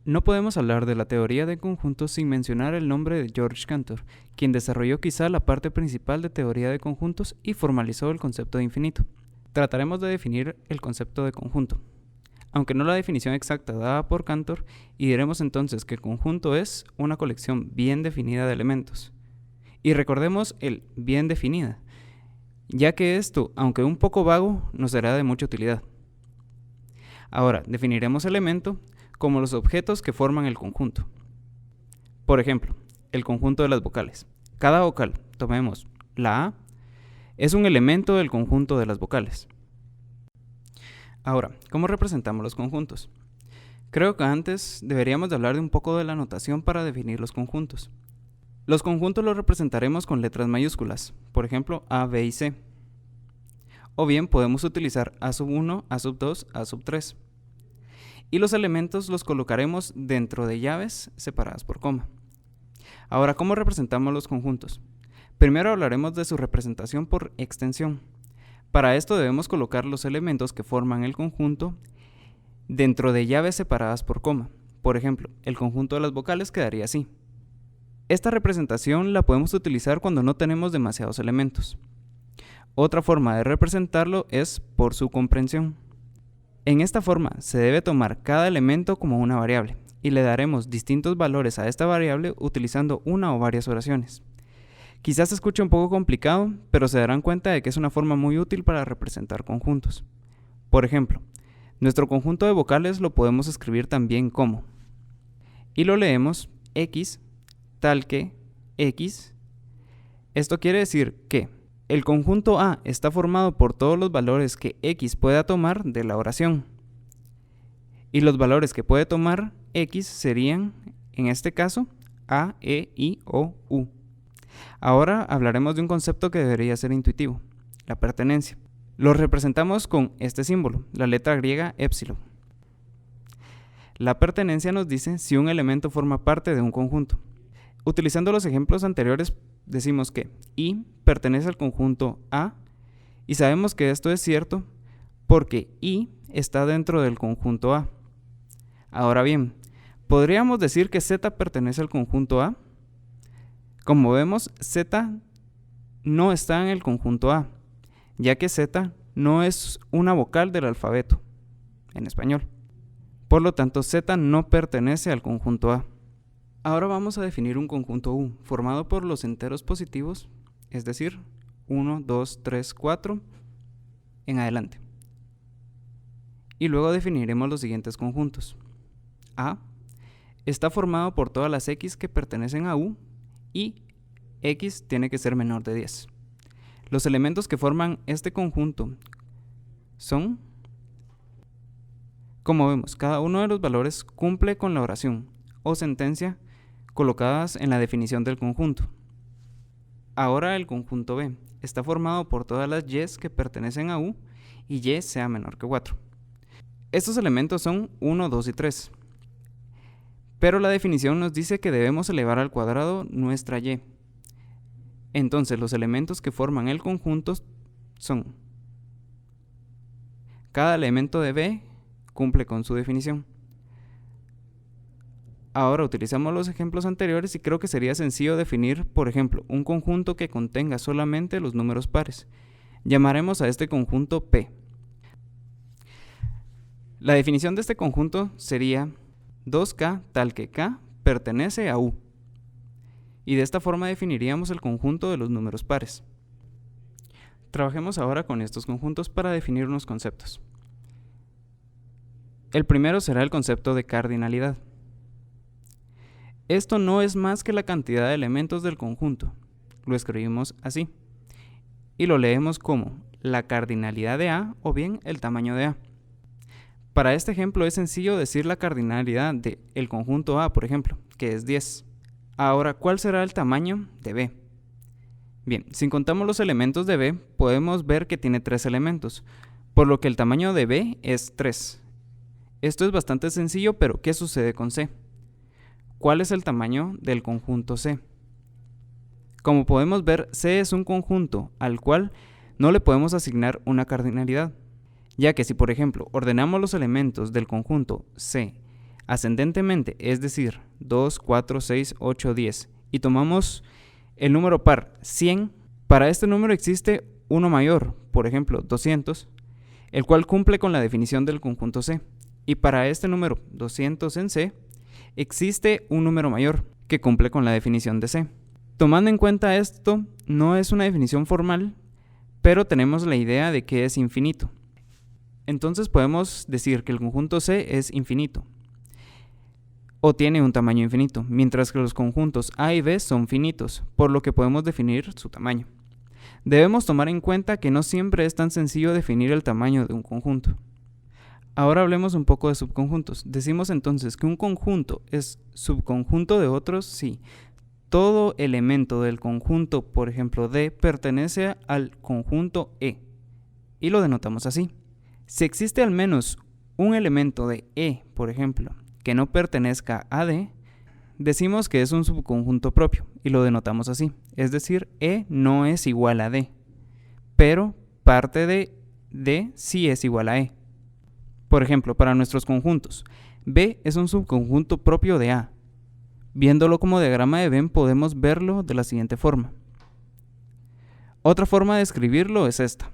No podemos hablar de la teoría de conjuntos sin mencionar el nombre de George Cantor, quien desarrolló quizá la parte principal de teoría de conjuntos y formalizó el concepto de infinito. Trataremos de definir el concepto de conjunto, aunque no la definición exacta dada por Cantor, y diremos entonces que el conjunto es una colección bien definida de elementos. Y recordemos el bien definida, ya que esto, aunque un poco vago, nos será de mucha utilidad. Ahora, definiremos elemento como los objetos que forman el conjunto. Por ejemplo, el conjunto de las vocales. Cada vocal, tomemos la A, es un elemento del conjunto de las vocales. Ahora, ¿cómo representamos los conjuntos? Creo que antes deberíamos de hablar de un poco de la notación para definir los conjuntos. Los conjuntos los representaremos con letras mayúsculas, por ejemplo A, B y C. O bien podemos utilizar A1, A2, A3. Y los elementos los colocaremos dentro de llaves separadas por coma. Ahora, ¿cómo representamos los conjuntos? Primero hablaremos de su representación por extensión. Para esto debemos colocar los elementos que forman el conjunto dentro de llaves separadas por coma. Por ejemplo, el conjunto de las vocales quedaría así. Esta representación la podemos utilizar cuando no tenemos demasiados elementos. Otra forma de representarlo es por su comprensión. En esta forma se debe tomar cada elemento como una variable y le daremos distintos valores a esta variable utilizando una o varias oraciones. Quizás se escuche un poco complicado, pero se darán cuenta de que es una forma muy útil para representar conjuntos. Por ejemplo, nuestro conjunto de vocales lo podemos escribir también como, y lo leemos x tal que x. Esto quiere decir que el conjunto A está formado por todos los valores que x pueda tomar de la oración. Y los valores que puede tomar x serían, en este caso, A, E, I, O, U. Ahora hablaremos de un concepto que debería ser intuitivo, la pertenencia. Lo representamos con este símbolo, la letra griega épsilon. La pertenencia nos dice si un elemento forma parte de un conjunto. Utilizando los ejemplos anteriores, decimos que I pertenece al conjunto A y sabemos que esto es cierto porque I está dentro del conjunto A. Ahora bien, ¿podríamos decir que Z pertenece al conjunto A? Como vemos, Z no está en el conjunto A, ya que Z no es una vocal del alfabeto en español. Por lo tanto, Z no pertenece al conjunto A. Ahora vamos a definir un conjunto U, formado por los enteros positivos, es decir, 1, 2, 3, 4, en adelante. Y luego definiremos los siguientes conjuntos. A está formado por todas las X que pertenecen a U y X tiene que ser menor de 10. Los elementos que forman este conjunto son, como vemos, cada uno de los valores cumple con la oración o sentencia colocadas en la definición del conjunto. Ahora el conjunto B está formado por todas las Y que pertenecen a U y Y sea menor que 4. Estos elementos son 1, 2 y 3. Pero la definición nos dice que debemos elevar al cuadrado nuestra Y. Entonces los elementos que forman el conjunto son, cada elemento de B cumple con su definición. Ahora utilizamos los ejemplos anteriores y creo que sería sencillo definir, por ejemplo, un conjunto que contenga solamente los números pares. Llamaremos a este conjunto P. La definición de este conjunto sería 2K tal que K pertenece a U. Y de esta forma definiríamos el conjunto de los números pares. Trabajemos ahora con estos conjuntos para definir unos conceptos. El primero será el concepto de cardinalidad. Esto no es más que la cantidad de elementos del conjunto. Lo escribimos así. Y lo leemos como la cardinalidad de A o bien el tamaño de A. Para este ejemplo es sencillo decir la cardinalidad del conjunto A, por ejemplo, que es 10. Ahora, ¿cuál será el tamaño de B? Bien, si contamos los elementos de B, podemos ver que tiene 3 elementos, por lo que el tamaño de B es 3. Esto es bastante sencillo, pero ¿qué sucede con C? ¿Cuál es el tamaño del conjunto C? Como podemos ver, C es un conjunto al cual no le podemos asignar una cardinalidad, ya que si por ejemplo ordenamos los elementos del conjunto C ascendentemente, es decir, 2, 4, 6, 8, 10, y tomamos el número par 100, para este número existe uno mayor, por ejemplo 200, el cual cumple con la definición del conjunto C. Y para este número 200 en C, existe un número mayor que cumple con la definición de C. Tomando en cuenta esto, no es una definición formal, pero tenemos la idea de que es infinito. Entonces podemos decir que el conjunto C es infinito o tiene un tamaño infinito, mientras que los conjuntos A y B son finitos, por lo que podemos definir su tamaño. Debemos tomar en cuenta que no siempre es tan sencillo definir el tamaño de un conjunto. Ahora hablemos un poco de subconjuntos. Decimos entonces que un conjunto es subconjunto de otros si todo elemento del conjunto, por ejemplo D, pertenece al conjunto E, y lo denotamos así. Si existe al menos un elemento de E, por ejemplo, que no pertenezca a D, decimos que es un subconjunto propio, y lo denotamos así. Es decir, E no es igual a D, pero parte de D sí es igual a E. Por ejemplo, para nuestros conjuntos, B es un subconjunto propio de A. Viéndolo como diagrama de Venn podemos verlo de la siguiente forma. Otra forma de escribirlo es esta.